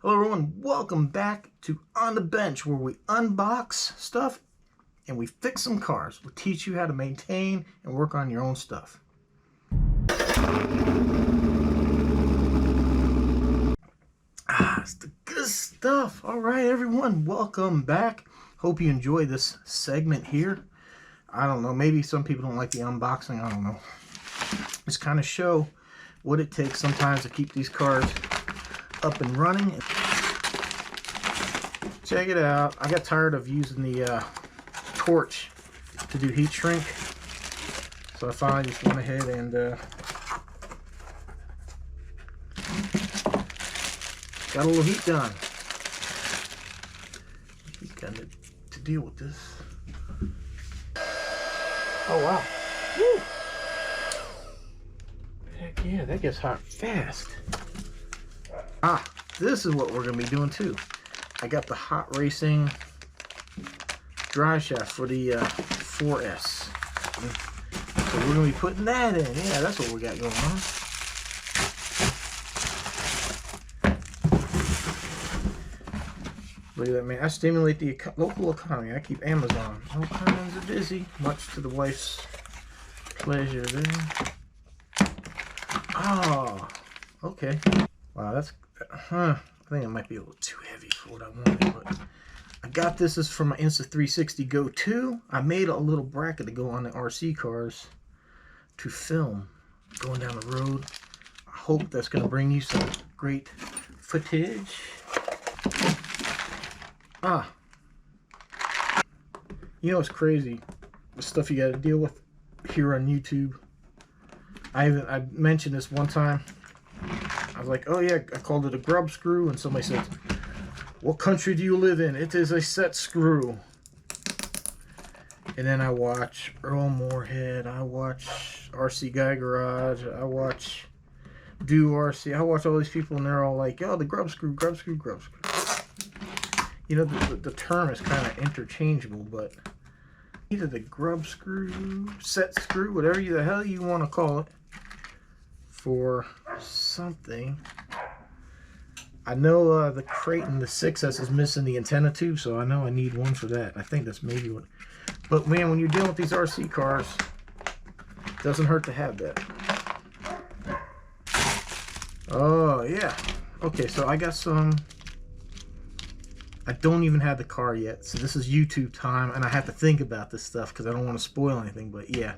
Hello everyone, welcome back to On the Bench, where we unbox stuff and we fix some cars. We'll teach you how to maintain and work on your own stuff. It's the good stuff. All right everyone, welcome back. Hope you enjoy this segment here. I don't know, maybe some people don't like the unboxing, I don't know. Just kind of show what it takes sometimes to keep these cars up and running. Check it out. I got tired of using the torch to do heat shrink, so I finally just went ahead and got a little heat done. He's got to deal with this. Oh wow. Woo. Heck yeah, that gets hot fast. This is what we're going to be doing too. I got the hot racing drive shaft for the 4S. So we're going to be putting that in. Yeah, that's what we got going on. Look at that, man. I stimulate the local economy. I keep Amazon. All kinds of busy, much to the wife's pleasure there. Oh, okay. Wow, that's... I think it might be a little too heavy for what I wanted, but I got this. Is from my Insta360 Go 2. I made a little bracket to go on the RC cars to film going down the road. I hope that's going to bring you some great footage. You know, it's crazy the stuff you got to deal with here on YouTube. I mentioned this one time. I was like, oh yeah, I called it a grub screw, and somebody said, what country do you live in? It is a set screw. And then I watch Earl Moorhead, I watch RC Guy Garage, I watch Do RC, I watch all these people, and they're all like, oh, the grub screw, grub screw, grub screw. You know, the term is kind of interchangeable, but either the grub screw, set screw, whatever the hell you want to call it, for something. I know the Kraton, the 6S, is missing the antenna tube, so I know I need one for that. I think that's maybe what. But man, when you're dealing with these RC cars, it doesn't hurt to have that. Oh yeah. Okay, so I got some. I don't even have the car yet, so this is YouTube time, and I have to think about this stuff because I don't want to spoil anything. But yeah,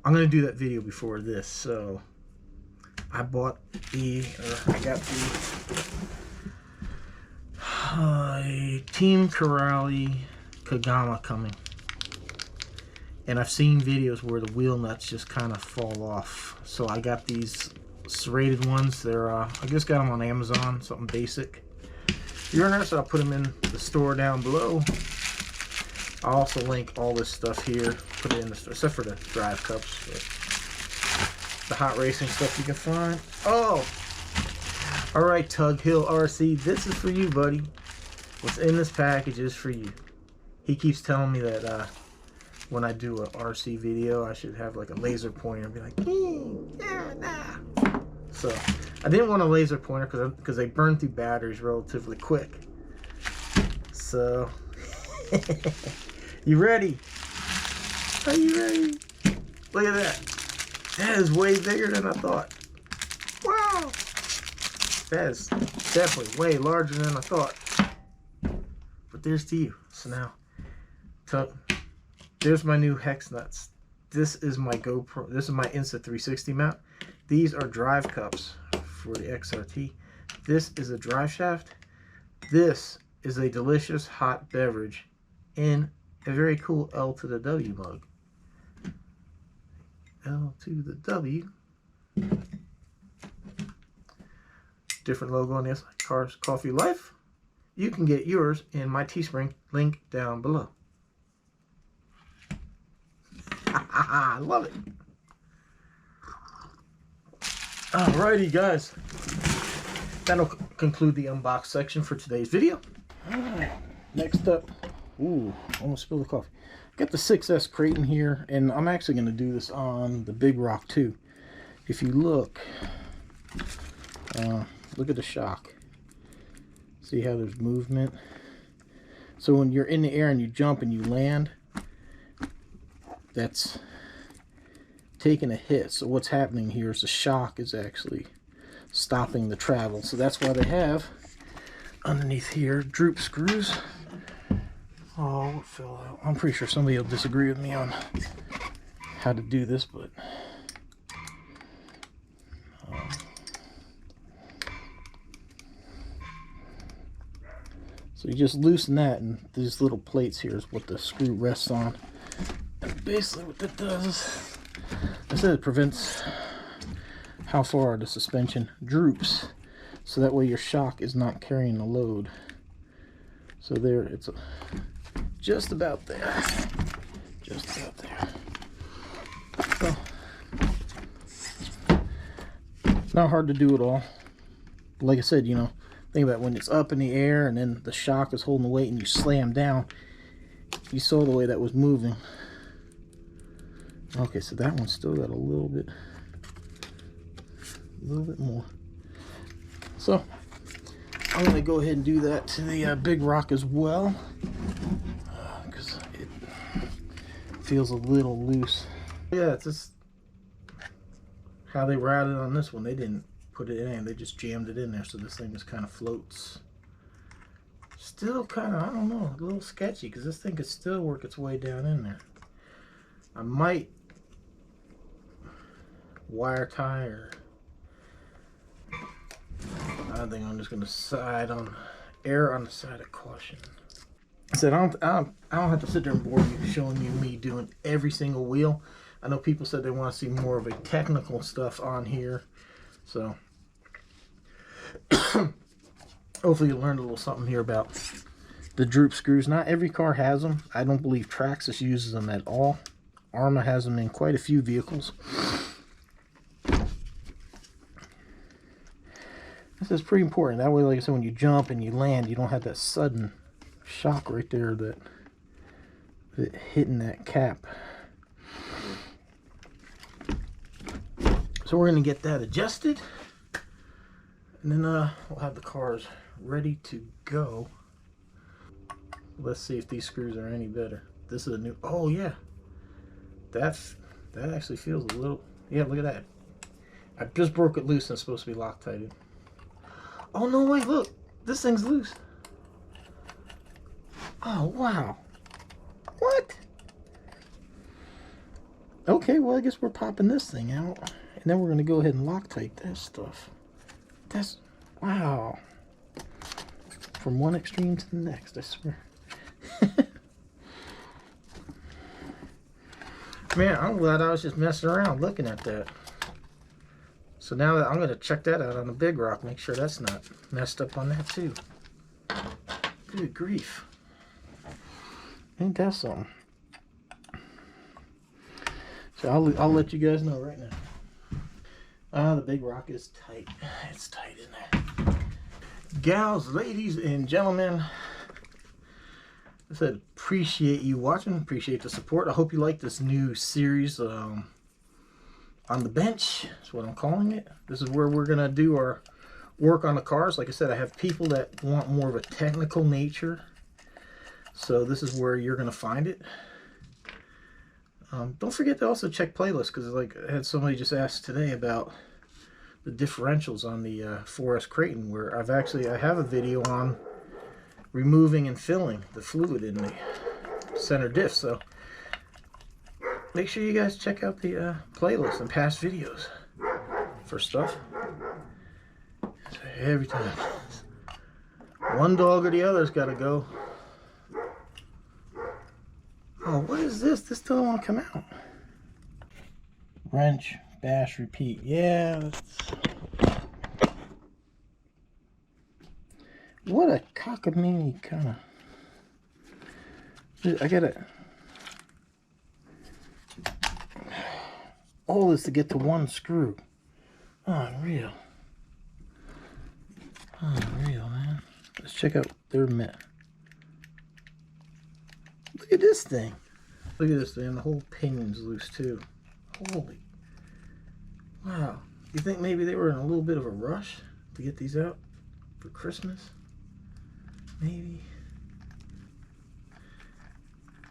I'm gonna do that video before this. So I bought I got the Team Corrali Kagama coming, and I've seen videos where the wheel nuts just kind of fall off. So I got these serrated ones. They're I just got them on Amazon, something basic. If you're interested, I'll put them in the store down below. I'll also link all this stuff here, put it in the store, except for the drive cups. But the hot racing stuff you can find. Oh, all right, Tug Hill RC, this is for you, buddy. What's in this package is for you. He keeps telling me that when I do a RC video, I should have like a laser pointer and be like, yeah, nah. So I didn't want a laser pointer because they burn through batteries relatively quick. So you ready? Are you ready? Look at that. That is way bigger than I thought. Wow. That is definitely way larger than I thought. But there's to you. So now, there's my new hex nuts. This is my GoPro. This is my Insta360 mount. These are drive cups for the XRT. This is a drive shaft. This is a delicious hot beverage in a very cool L to the W mug. L to the W. Different logo on this. Cars Coffee Life. You can get yours in my Teespring link down below. I love it. Alrighty guys, that'll conclude the unbox section for today's video. Alright, next up, ooh, almost spilled the coffee. Got the 6S Kraton here, and I'm actually going to do this on the Big Rock too. If you look at the shock. See how there's movement? So when you're in the air and you jump and you land, that's taking a hit. So what's happening here is the shock is actually stopping the travel. So that's why they have underneath here droop screws. Oh, it fell out. I'm pretty sure somebody will disagree with me on how to do this, but so you just loosen that, and these little plates here is what the screw rests on. And basically what that does, I said, it prevents how far the suspension droops, so that way your shock is not carrying the load. So there, it's just about there. Just about there. So, it's not hard to do at all. Like I said, you know, think about when it's up in the air and then the shock is holding the weight and you slam down. You saw the way that was moving. Okay, so that one still got a little bit more. So I'm gonna go ahead and do that to the big rock as well, because it feels a little loose. Yeah, it's just how they routed on this one. They didn't put it in, they just jammed it in there, so this thing just kind of floats. Still kind of, I don't know, a little sketchy, because this thing could still work its way down in there. I might wire tie, or I think I'm just going to err on the side of caution. I said I don't have to sit there and bore you showing you me doing every single wheel. I know people said they want to see more of a technical stuff on here, so hopefully you learned a little something here about the droop screws. Not every car has them. I don't believe Traxxas uses them at all. Arma has them in quite a few vehicles. This is pretty important. That way, like I said, when you jump and you land, you don't have that sudden shock right there that hitting that cap. So we're going to get that adjusted, and then we'll have the cars ready to go. Let's see if these screws are any better. This is a new, oh yeah, that actually feels a little, yeah, look at that. I just broke it loose and it's supposed to be Loctited. Oh no, wait, look, this thing's loose. Oh wow, what? Okay, well I guess we're popping this thing out, and then we're going to go ahead and Loctite this stuff. That's, wow. From one extreme to the next, I swear. Man, I'm glad I was just messing around looking at that. So now that I'm going to check that out on the big rock, make sure that's not messed up on that too. Good grief. Ain't that something? So I'll let you guys know right now. The big rock is tight. It's tight in there. Gals, ladies, and gentlemen, I said appreciate you watching, appreciate the support. I hope you like this new series on the bench. That's what I'm calling it. This is where we're gonna do our work on the cars. Like I said, I have people that want more of a technical nature, so this is where you're gonna find it. Don't forget to also check playlists, because like I had somebody just ask today about the differentials on the 4S Kraton, where I have a video on removing and filling the fluid in the center diff. So make sure you guys check out the playlist and past videos for stuff. So every time one dog or the other's got to go. Oh, what is this? This still don't want to come out. Wrench, bash, repeat. Yeah. What a cockamamie kind of. I gotta. All this to get to one screw. Unreal. Unreal, man. Let's check out their met. Look at this thing. Look at this thing. The whole pinion's loose too. Holy. Wow. You think maybe they were in a little bit of a rush to get these out for Christmas? maybe.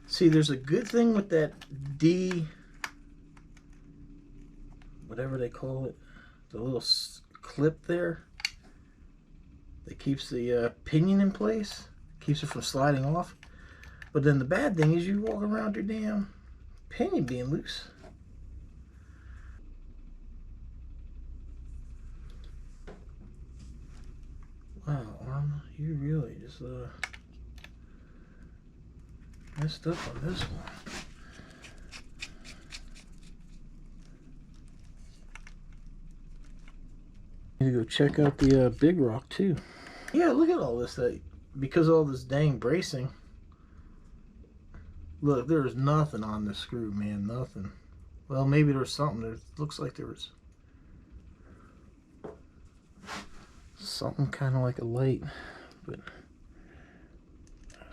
See, there's a good thing with that D, whatever they call it, the little clip there that keeps the pinion in place, keeps it from sliding off. But then the bad thing is you walk around your damn pinion being loose. Wow, Arma, you really just messed up on this one. Need to go check out the big rock too. Yeah, look at all this. Because of all this dang bracing. Look, there's nothing on this screw, man. Nothing. Well, maybe there's something. There looks like there was something kind of like a light, but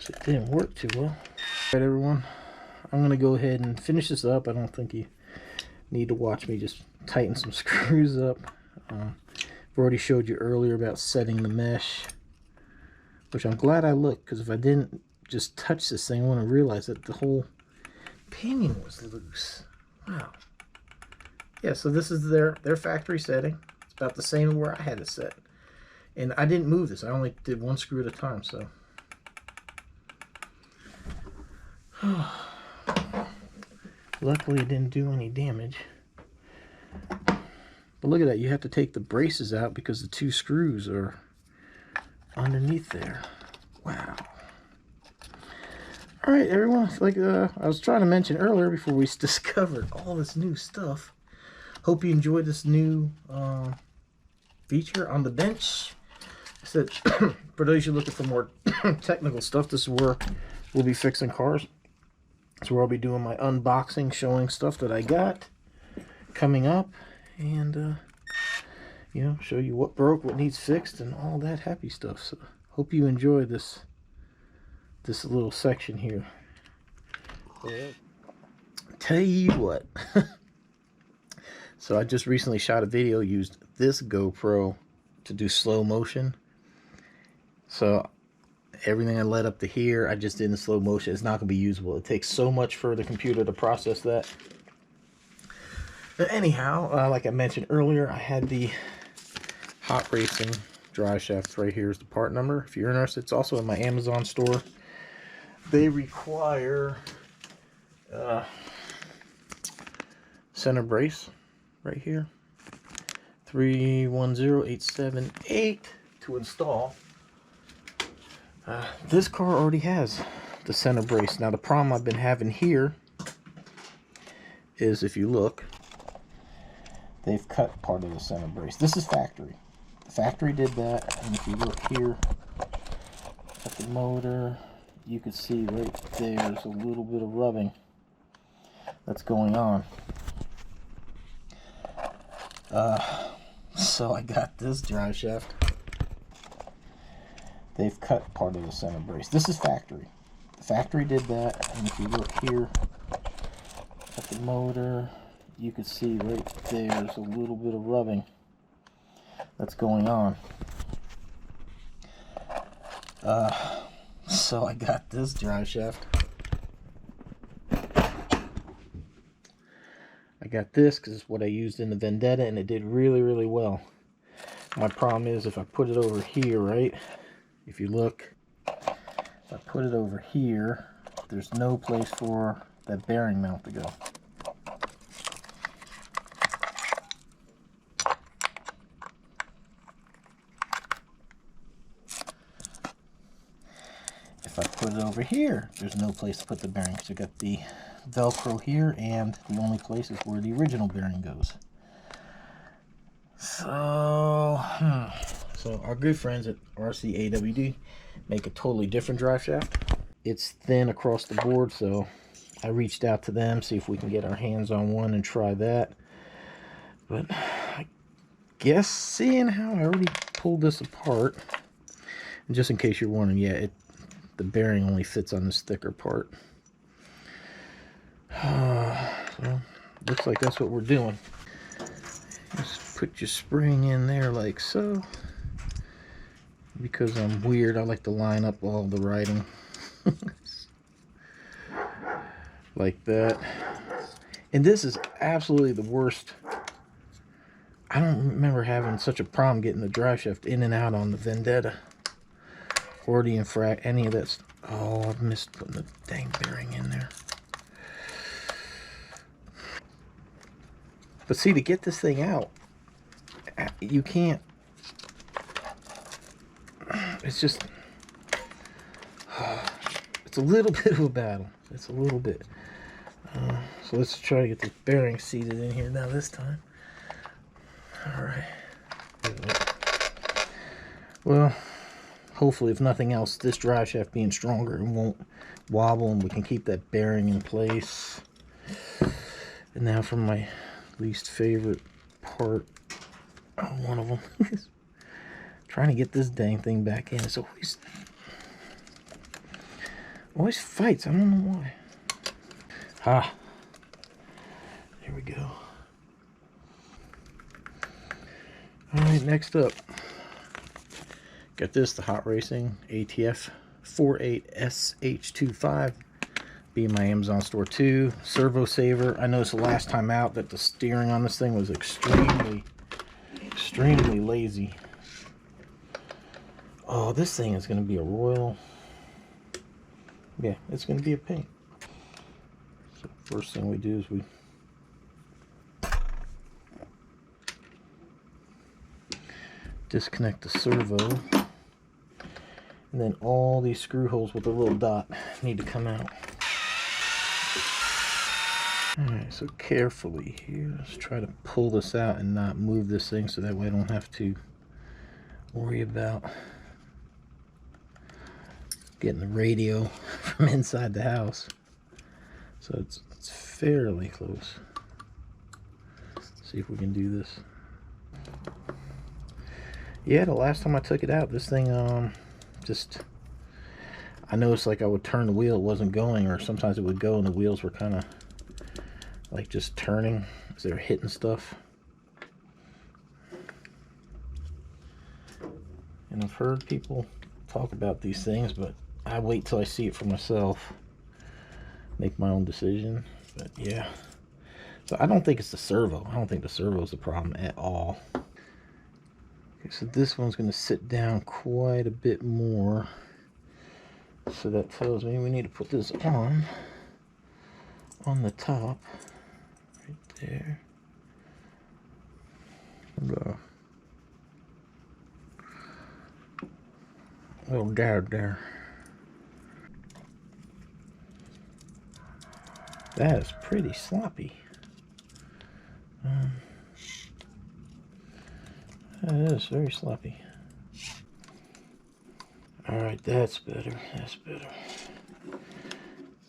it didn't work too well. Alright, everyone, I'm gonna go ahead and finish this up. I don't think you need to watch me just tighten some screws up. I've already showed you earlier about setting the mesh, which I'm glad I looked, because if I didn't just touch this thing, I want to realize that the whole pinion was loose. Wow. Yeah, so this is their factory setting. It's about the same where I had it set. And I didn't move this. I only did one screw at a time, so. Luckily it didn't do any damage. But look at that. You have to take the braces out because the two screws are underneath there. Wow. All right, everyone. Like I was trying to mention earlier before we discovered all this new stuff. Hope you enjoyed this new feature on the bench. I said, for those of you looking for more technical stuff, this is where we'll be fixing cars. It's where I'll be doing my unboxing, showing stuff that I got coming up, and you know, show you what broke, what needs fixed, and all that happy stuff. So hope you enjoy this little section here. Yeah. Tell you what. So I just recently shot a video, used this GoPro to do slow motion. So everything I led up to here, I just did in slow motion. It's not going to be usable. It takes so much for the computer to process that. But anyhow, like I mentioned earlier, I had the Hot Racing drive shaft. Right here is the part number. If you're interested, it's also in my Amazon store. They require center brace right here, 310878 to install. This car already has the center brace. Now the problem I've been having here is, if you look, they've cut part of the center brace. This is factory. The factory did that, and if you look here at the motor, you can see right there's a little bit of rubbing that's going on. So I got this drive shaft. They've cut part of the center brace. This is factory. The factory did that, and if you look here at the motor, you can see right there's a little bit of rubbing that's going on. So I got this drive shaft. I got this because it's what I used in the Vendetta, and it did really, really well. My problem is if I put it over here, right? If you look, if I put it over here, there's no place for that bearing mount to go. If I put it over here, there's no place to put the bearing. So I got the Velcro here, and the only place is where the original bearing goes. So, so our good friends at RCAWD make a totally different drive shaft. It's thin across the board, so I reached out to them, see if we can get our hands on one and try that. But I guess, seeing how I already pulled this apart, and just in case you're wondering, yeah, the bearing only fits on this thicker part. So looks like that's what we're doing. Just put your spring in there like so. because I'm weird. I like to line up all the writing like that. And this is absolutely the worst. I don't remember having such a problem getting the drive shaft in and out on the Vendetta or the Infract, any of that. Oh, I've missed putting the dang bearing in there. But see, to get this thing out, you can't. It's just, it's a little bit of a battle. It's a little bit. So let's try to get this bearing seated in here now this time. All right. Well, hopefully, if nothing else, this drive shaft being stronger, it won't wobble and we can keep that bearing in place. And now for my least favorite part, one of them, trying to get this dang thing back in. It's always fights. I don't know why. Ah, there we go. All right, next up, got this, the Hot Racing ATF 48SH25. Be in my Amazon store too. Servo saver. I noticed the last time out that the steering on this thing was extremely lazy. Oh, this thing is going to be a royal. Yeah, it's going to be a pain. So first thing we do is we disconnect the servo, and then all these screw holes with the little dot need to come out. Alright, so carefully here, let's try to pull this out and not move this thing so that way I don't have to worry about getting the radio from inside the house. So it's fairly close. Let's see if we can do this. Yeah, the last time I took it out, this thing I noticed like I would turn the wheel, it wasn't going, or sometimes it would go and the wheels were kind of like just turning as they were hitting stuff. And I've heard people talk about these things, but I wait till I see it for myself, make my own decision. But yeah, so I don't think it's the servo. I don't think the servo is the problem at all. Okay, so this one's going to sit down quite a bit more, so that tells me we need to put this on the top right there. The little guard there. That is pretty sloppy. That is very sloppy. Alright, that's better. That's better.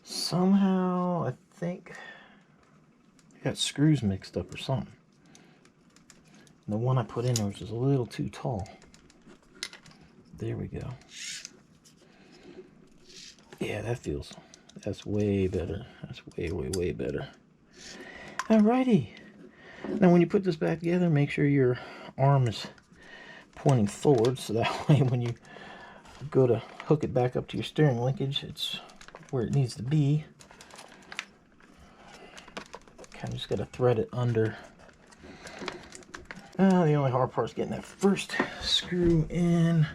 Somehow, I think I got screws mixed up or something. And the one I put in there was just a little too tall. There we go. Yeah, that's way better. That's way better. Alrighty. Now when you put this back together, make sure your arm is pointing forward, so that way when you go to hook it back up to your steering linkage, it's where it needs to be. Kind of just got to thread it under. The only hard part is getting that first screw in.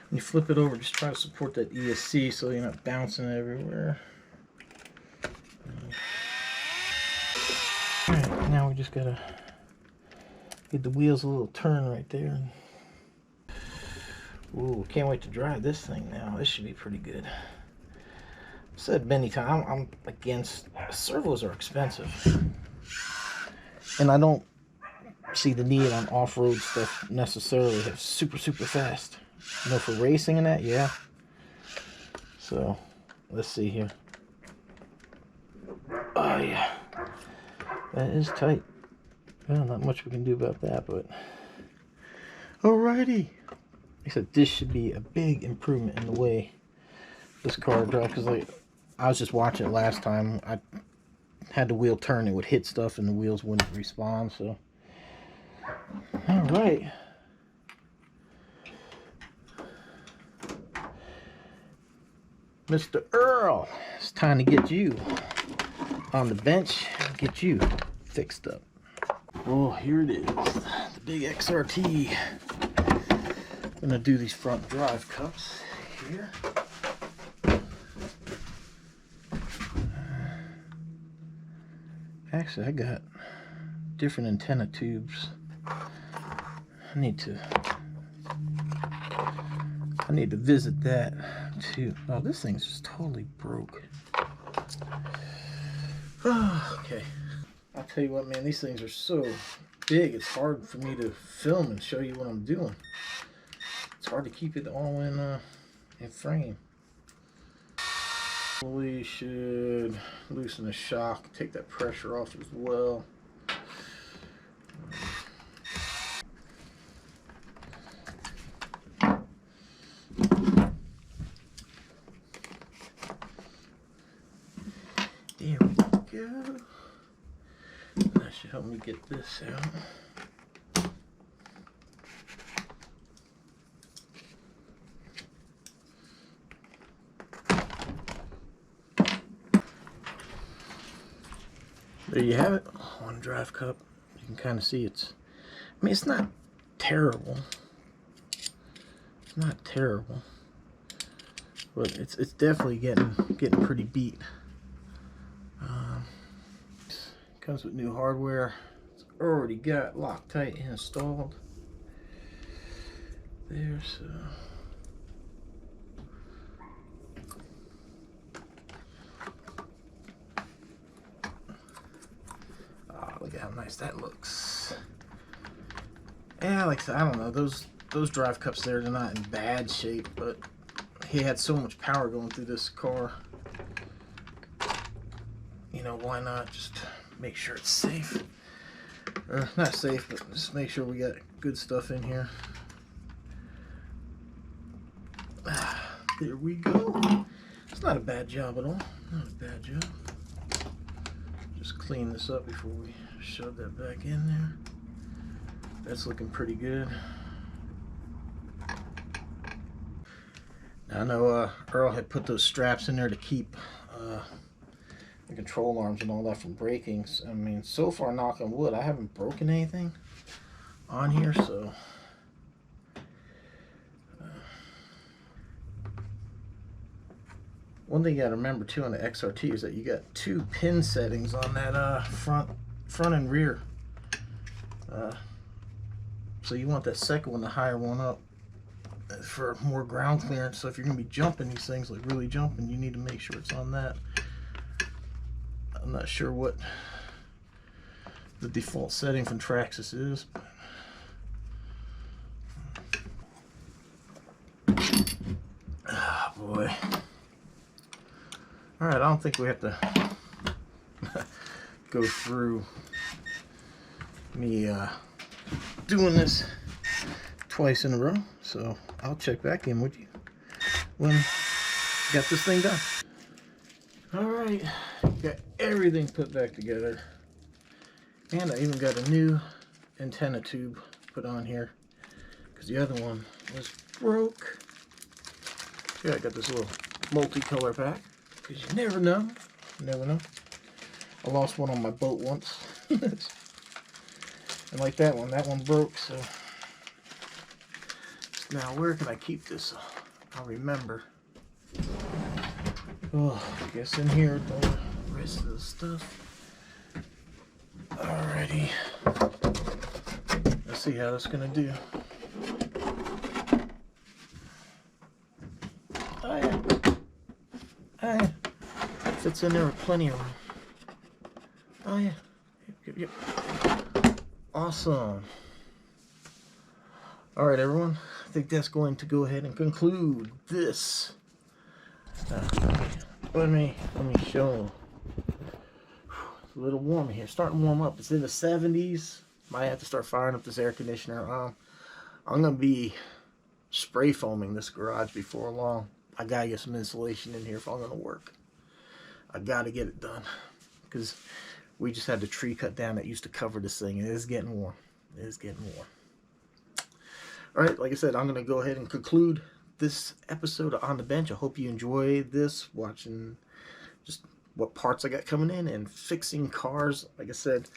When you flip it over, just try to support that ESC so you're not bouncing everywhere. Alright, now we just gotta get the wheels a little turn right there. Ooh, can't wait to drive this thing now. This should be pretty good. I've said many times, I'm against, servos are expensive. And I don't see the need on off-road stuff necessarily have super fast. You know, for racing and that, yeah. So, let's see here. Oh, yeah. That is tight. Well, not much we can do about that, but... Alrighty. I said this should be a big improvement in the way this car drives, because like, I was just watching it last time. I had the wheel turn, it would hit stuff and the wheels wouldn't respond, so... Alright. Mr. Earl, it's time to get you on the bench, get you fixed up. Well, here it is, the big XRT. I'm gonna do these front drive cups here. Actually, I got different antenna tubes. I need to visit that too. Oh, this thing's just totally broke. Okay. I'll tell you what, man, these things are so big, it's hard for me to film and show you what I'm doing. It's hard to keep it all in frame. We should loosen the shock, take that pressure off as well. There we go. That should help me get this out. There you have it, one drive cup. You can kind of see it's, I mean, it's not terrible. It's not terrible, but it's definitely getting pretty beat. Comes with new hardware. It's already got Loctite installed there, so. Look at how nice that looks. Yeah, like I said, I don't know, those drive cups there, they're not in bad shape, but he had so much power going through this car. You know, why not just make sure it's safe? Or not safe, but just make sure we got good stuff in here. There we go. It's not a bad job at all. Not a bad job. Just clean this up before we shove that back in there. That's looking pretty good. Now, I know Earl had put those straps in there to keep the control arms and all that from breaking. I mean, so far, knock on wood, I haven't broken anything on here, so one thing you gotta remember too on the XRT is that you got two pin settings on that front and rear. So you want that second one, the higher one up, for more ground clearance. So if you're gonna be jumping these things, like really jumping, you need to make sure it's on that. I'm not sure what the default setting from Traxxas is, but oh boy. All right, I don't think we have to go through me doing this twice in a row, so I'll check back in with you when I got this thing done. All right, got everything put back together, and I even got a new antenna tube put on here because the other one was broke. Yeah, I got this little multicolor pack because you never know. You never know. I lost one on my boat once. And like that one broke, so now where can I keep this? I'll remember. Oh, I guess in here with all the rest of the stuff. Alrighty. Let's see how that's gonna do. Oh yeah. Oh yeah. Fits in there with plenty of room. Oh yeah. Yep. Awesome. All right, everyone. I think that's going to go ahead and conclude this. Let me show. It's a little warm in here. Starting to warm up. It's in the 70s. Might have to start firing up this air conditioner. I'm gonna be spray foaming this garage before long. I gotta get some insulation in here if I'm gonna work. I gotta get it done because we just had the tree cut down that used to cover this thing, and it is getting warm. It is getting warm. All right, like I said, I'm going to go ahead and conclude this episode of On the Bench. I hope you enjoy this, watching just what parts I got coming in and fixing cars. Like I said,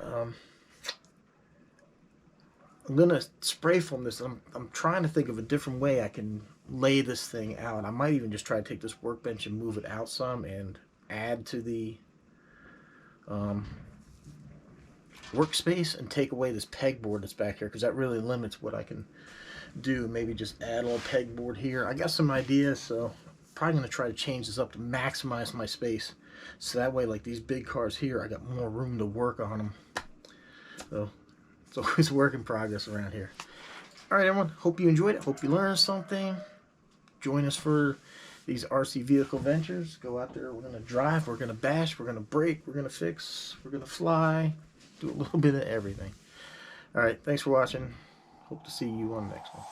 I'm gonna spray foam this. I'm trying to think of a different way I can lay this thing out. I might even just try to take this workbench and move it out some and add to the workspace and take away this pegboard that's back here, because that really limits what I can do. Maybe just add a little pegboard here. I got some ideas, so probably going to try to change this up to maximize my space, so that way, like these big cars here, I got more room to work on them. So it's always work in progress around here. Alright everyone, hope you enjoyed it, hope you learned something. Join us for these RC vehicle ventures. Go out there, we're going to drive, we're going to bash, we're going to brake, we're going to fix, we're going to fly, do a little bit of everything. Alright, thanks for watching. Hope to see you on the next one.